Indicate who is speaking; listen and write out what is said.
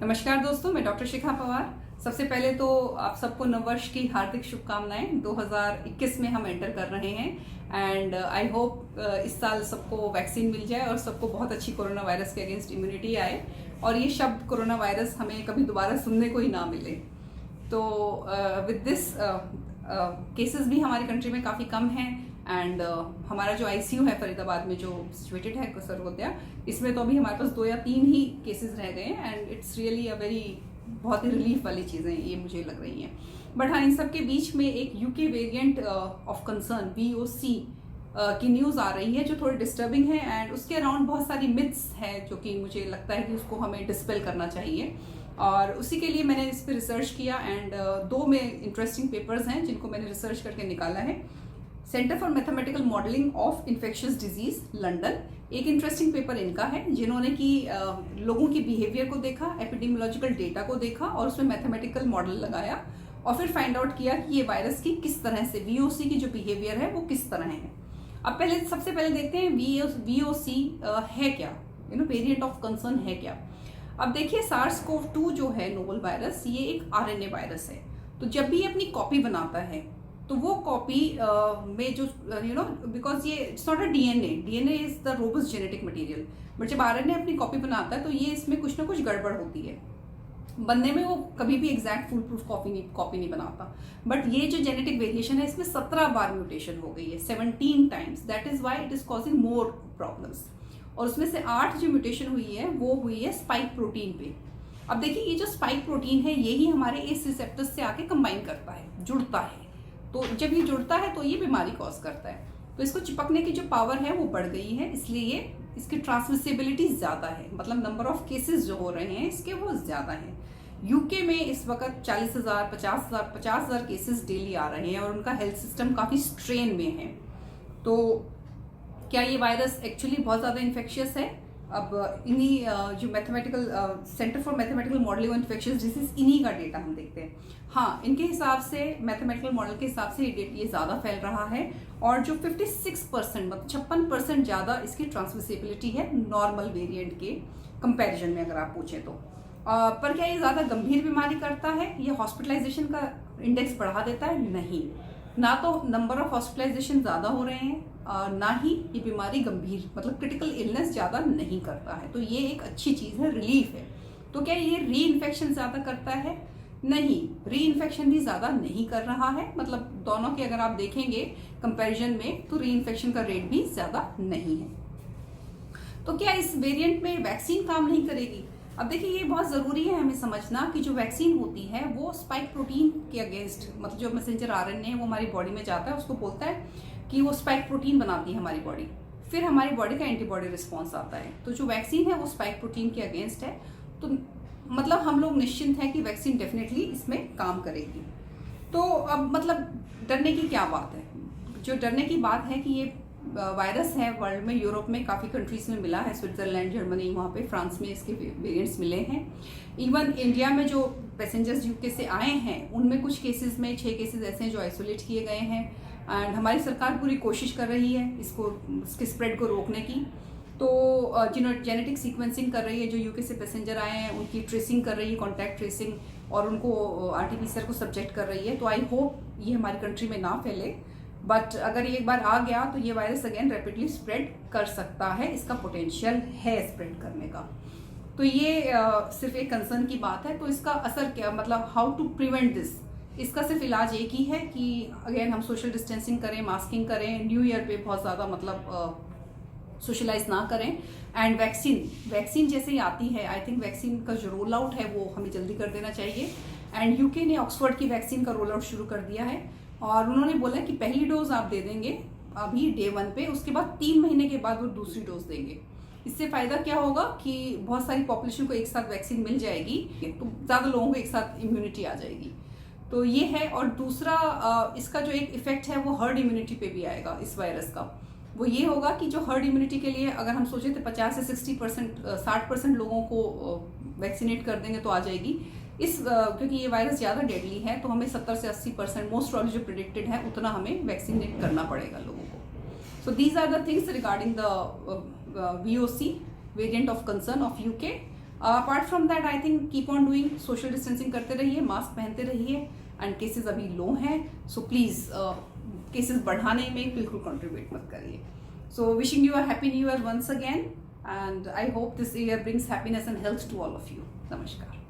Speaker 1: नमस्कार दोस्तों, मैं डॉक्टर शिखा पवार। सबसे पहले तो आप सबको नववर्ष की हार्दिक शुभकामनाएं। 2021 में हम एंटर कर रहे हैं एंड आई होप इस साल सबको वैक्सीन मिल जाए और सबको बहुत अच्छी कोरोना वायरस के अगेंस्ट इम्यूनिटी आए और ये शब्द कोरोना वायरस हमें कभी दोबारा सुनने को ही ना मिले। तो विद दिस केसेस भी हमारी कंट्री में काफ़ी कम हैं एंड हमारा जो आईसीयू है फरीदाबाद में जो सिचुएटेड है सर्वोदया, इसमें तो अभी हमारे पास 2 या 3 ही केसेस रह गए हैं and it's really a very बहुत ही रिलीफ वाली चीज़ें ये मुझे लग रही हैं। बट हाँ, इन सब के बीच में एक UK variant of concern VOC की न्यूज़ आ रही है जो थोड़ी डिस्टर्बिंग है एंड उसके अराउंड बहुत सारी मिथ्स है जो कि मुझे लगता है कि उसको हमें डिस्पेल करना चाहिए। और उसी के लिए मैंने इस पर रिसर्च किया एंड 2 में इंटरेस्टिंग पेपर्स हैं जिनको मैंने रिसर्च करके निकाला है। Centre for mathematical modelling of infectious disease London, एक इंटरेस्टिंग पेपर इनका है जिन्होंने कि लोगों की बिहेवियर को देखा, एपिडेमियोलॉजिकल डेटा को देखा और उसमें मैथमेटिकल मॉडल लगाया और फिर फाइंड आउट किया कि ये वायरस की किस तरह से VOC की जो बिहेवियर है वो किस तरह है। अब सबसे पहले देखते हैं VOC है क्या, वेरिएंट ऑफ कंसर्न है क्या। अब देखिए, SARS-CoV-2 जो है नोवल वायरस, ये एक RNA वायरस है। तो जब भी ये अपनी कॉपी बनाता है तो वो कॉपी में जो बिकॉज ये it's not a DNA is the robust genetic material, but जब RNA अपनी कॉपी बनाता है तो ये इसमें कुछ ना कुछ गड़बड़ होती है बनने में। वो कभी भी एग्जैक्ट फुल प्रूफ कॉपी नहीं बनाता। बट ये जो जेनेटिक वेरिएशन है इसमें 17 बार म्यूटेशन हो गई है, 17 times. That is why it is causing more problems. और उसमें से 8 जो म्यूटेशन हुई है वो हुई है स्पाइक प्रोटीन पे। अब देखिए, ये जो स्पाइक प्रोटीन है यही हमारे एस रिसेप्टर्स से आके कंबाइन करता है, जुड़ता है। तो जब ये जुड़ता है तो ये बीमारी कॉज करता है। तो इसको चिपकने की जो पावर है वो बढ़ गई है, इसलिए इसकी ट्रांसमिसिबिलिटी ज़्यादा है, मतलब नंबर ऑफ केसेस जो हो रहे हैं इसके वो ज़्यादा हैं। यूके में इस वक्त 40,000 50,000 केसेस डेली आ रहे हैं और उनका हेल्थ सिस्टम काफ़ी स्ट्रेन में है। तो क्या ये वायरस एक्चुअली बहुत ज़्यादा इन्फेक्शियस है? अब इन्हीं जो mathematical centre for mathematical modelling of infectious disease, इन्हीं का डेटा हम देखते हैं। हाँ, इनके हिसाब से, मैथमेटिकल मॉडल के हिसाब से ये ज़्यादा फैल रहा है और जो 56% मतलब 56% ज़्यादा इसकी ट्रांसमिसिबिलिटी है नॉर्मल वेरिएंट के कंपैरिजन में, अगर आप पूछें तो। पर क्या ये ज़्यादा गंभीर बीमारी करता है? ये हॉस्पिटलाइजेशन का इंडेक्स बढ़ा देता है? नहीं, ना तो नंबर ऑफ हॉस्पिटलाइजेशन ज़्यादा हो रहे हैं ना ही ये बीमारी गंभीर मतलब क्रिटिकल इलनेस ज़्यादा नहीं करता है। तो ये एक अच्छी चीज़ है, रिलीफ है। तो क्या ये री इन्फेक्शन ज़्यादा करता है? नहीं, री इन्फेक्शन भी ज़्यादा नहीं कर रहा है। मतलब दोनों के अगर आप देखेंगे कंपैरिजन में तो री इन्फेक्शन का रेट भी ज़्यादा नहीं है। तो क्या इस वेरिएंट में वैक्सीन काम नहीं करेगी? अब देखिए, ये बहुत ज़रूरी है हमें समझना कि जो वैक्सीन होती है वो स्पाइक प्रोटीन के अगेंस्ट, मतलब जो मैसेंजर RNA है वो हमारी बॉडी में जाता है, उसको बोलता है कि वो स्पाइक प्रोटीन बनाती है हमारी बॉडी, फिर हमारी बॉडी का एंटीबॉडी रिस्पॉन्स आता है। तो जो वैक्सीन है वो स्पाइक प्रोटीन के अगेंस्ट है। तो मतलब हम लोग निश्चिंत हैं कि वैक्सीन डेफिनेटली इसमें काम करेगी। तो अब मतलब डरने की क्या बात है? जो डरने की बात है कि ये वायरस है वर्ल्ड में, यूरोप में काफ़ी कंट्रीज में मिला है, स्विट्जरलैंड, जर्मनी, वहाँ पे फ्रांस में इसके वेरिएंट्स मिले हैं। इवन इंडिया में जो पैसेंजर्स यूके से आए हैं उनमें कुछ केसेस में 6 केसेस ऐसे हैं जो आइसोलेट किए गए हैं एंड हमारी सरकार पूरी कोशिश कर रही है इसके स्प्रेड को रोकने की। तो जिन्होंने जेनेटिक सीक्वेंसिंग कर रही है, जो यूके से पैसेंजर आए हैं उनकी ट्रेसिंग कर रही है, कॉन्टैक्ट ट्रेसिंग, और उनको RT-PCR को सब्जेक्ट कर रही है। तो आई होप ये हमारी कंट्री में ना फैले, बट अगर ये एक बार आ गया तो ये वायरस अगेन रैपिडली स्प्रेड कर सकता है, इसका पोटेंशियल है स्प्रेड करने का। तो ये सिर्फ एक कंसर्न की बात है। तो इसका असर क्या, मतलब हाउ टू प्रिवेंट दिस, इसका सिर्फ इलाज एक ही है कि अगेन हम सोशल डिस्टेंसिंग करें, मास्किंग करें, न्यू ईयर पे बहुत ज़्यादा मतलब सोशलाइज ना करें एंड वैक्सीन जैसे ही आती है, आई थिंक वैक्सीन का जो रोल आउट है वो हमें जल्दी कर देना चाहिए। एंड यूके ने ऑक्सफोर्ड की वैक्सीन का रोल आउट शुरू कर दिया है और उन्होंने बोला कि पहली डोज आप दे देंगे अभी डे 1 पे, उसके बाद 3 महीने के बाद वो दूसरी डोज देंगे। इससे फ़ायदा क्या होगा कि बहुत सारी पॉपुलेशन को एक साथ वैक्सीन मिल जाएगी, तो ज़्यादा लोगों को एक साथ इम्यूनिटी आ जाएगी। तो ये है। और दूसरा इसका जो एक इफेक्ट है वो हर्ड इम्यूनिटी पे भी आएगा इस वायरस का। वो ये होगा कि जो हर्ड इम्यूनिटी के लिए अगर हम सोचें तो 50 से 60% लोगों को वैक्सीनेट कर देंगे तो आ जाएगी। क्योंकि ये वायरस ज़्यादा डेडली है तो हमें 70 से 80% मोस्ट प्रॉब्ली जो प्रिडिक्टेड है उतना हमें वैक्सीनेट करना पड़ेगा लोगों को। So these are the things regarding the VOC variant of concern of UK. Apart from that I think keep on doing, social distancing करते रहिए, मास्क पहनते रहिए, एंड केसेस अभी लो हैं, सो प्लीज़ केसेस बढ़ाने में बिल्कुल कंट्रीब्यूट मत करिए. So wishing you a happy new year once again, and I hope this year brings happiness and health to all of you. Namaskar.